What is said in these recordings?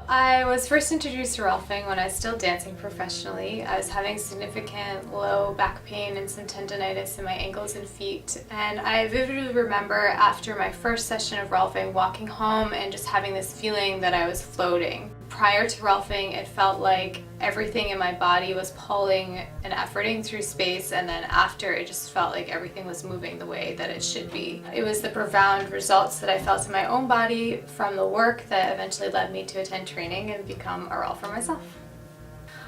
I was first introduced to Rolfing when I was still dancing professionally. I was having significant low back pain and some tendonitis in my ankles and feet, and I vividly remember after my first session of Rolfing walking home and just having this feeling that I was floating. Prior to Rolfing, it felt like everything in my body was pulling and efforting through space, and then after, it just felt like everything was moving the way that it should be. It was the profound results that I felt in my own body from the work that eventually led me to attend training and become a Rolfer myself.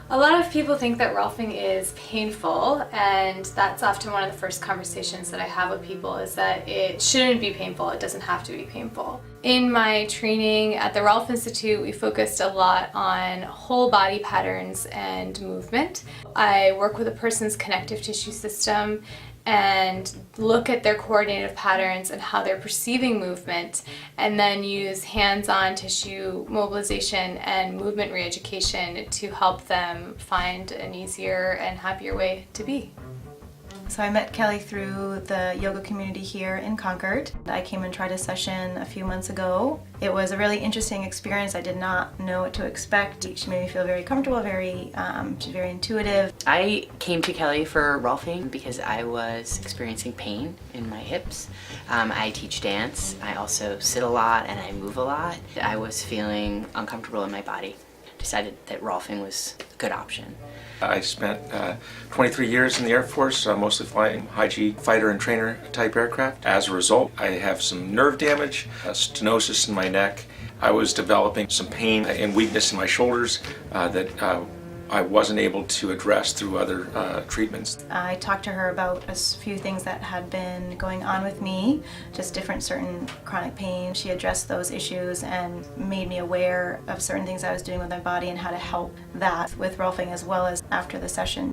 A lot of people think that Rolfing is painful, and that's often one of the first conversations that I have with people, is that it shouldn't be painful. It doesn't have to be painful. In my training at the Rolf Institute, we focused a lot on whole body patterns and movement. I work with a person's connective tissue system and look at their coordinative patterns and how they're perceiving movement, and then use hands-on tissue mobilization and movement re-education to help them find an easier and happier way to be. So I met Kelly through the yoga community here in Concord. I came and tried a session a few months ago. It was a really interesting experience. I did not know what to expect. She made me feel very comfortable, she's very intuitive. I came to Kelly for Rolfing because I was experiencing pain in my hips. I teach dance. I also sit a lot and I move a lot. I was feeling uncomfortable in my body. Decided that Rolfing was a good option. I spent 23 years in the Air Force, mostly flying high-G fighter and trainer type aircraft. As a result, I have some nerve damage, stenosis in my neck. I was developing some pain and weakness in my shoulders that I wasn't able to address through other treatments. I talked to her about a few things that had been going on with me, just different certain chronic pain. She addressed those issues and made me aware of certain things I was doing with my body and how to help that with Rolfing as well as after the session.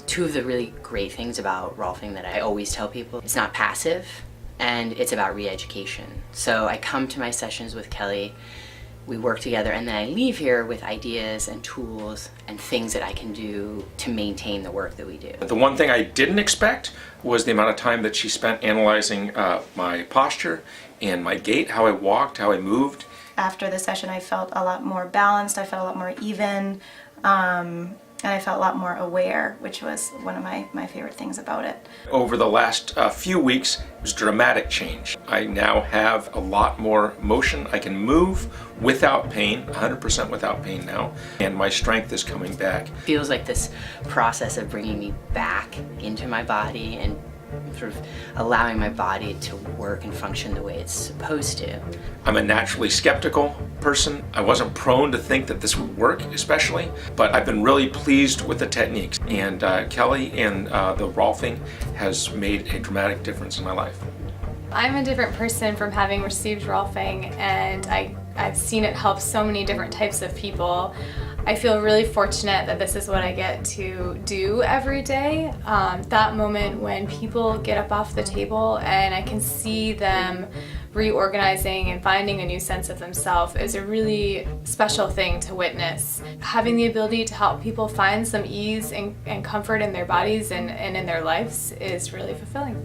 Two of the really great things about Rolfing that I always tell people, it's not passive and it's about re-education. So I come to my sessions with Kelly, we work together, and then I leave here with ideas and tools and things that I can do to maintain the work that we do. The one thing I didn't expect was the amount of time that she spent analyzing my posture and my gait, how I walked, how I moved. After the session I felt a lot more balanced, I felt a lot more even, and I felt a lot more aware, which was one of my favorite things about it. Over the last few weeks, it was dramatic change. I now have a lot more motion. I can move without pain, 100% without pain now, and my strength is coming back. It feels like this process of bringing me back into my body and sort of allowing my body to work and function the way it's supposed to. I'm a naturally skeptical person. I wasn't prone to think that this would work, especially, but I've been really pleased with the techniques, and Kelly and the Rolfing has made a dramatic difference in my life. I'm a different person from having received Rolfing, and I've seen it help so many different types of people. I feel really fortunate that this is what I get to do every day. That moment when people get up off the table and I can see them reorganizing and finding a new sense of themselves is a really special thing to witness. Having the ability to help people find some ease and comfort in their bodies and in their lives is really fulfilling.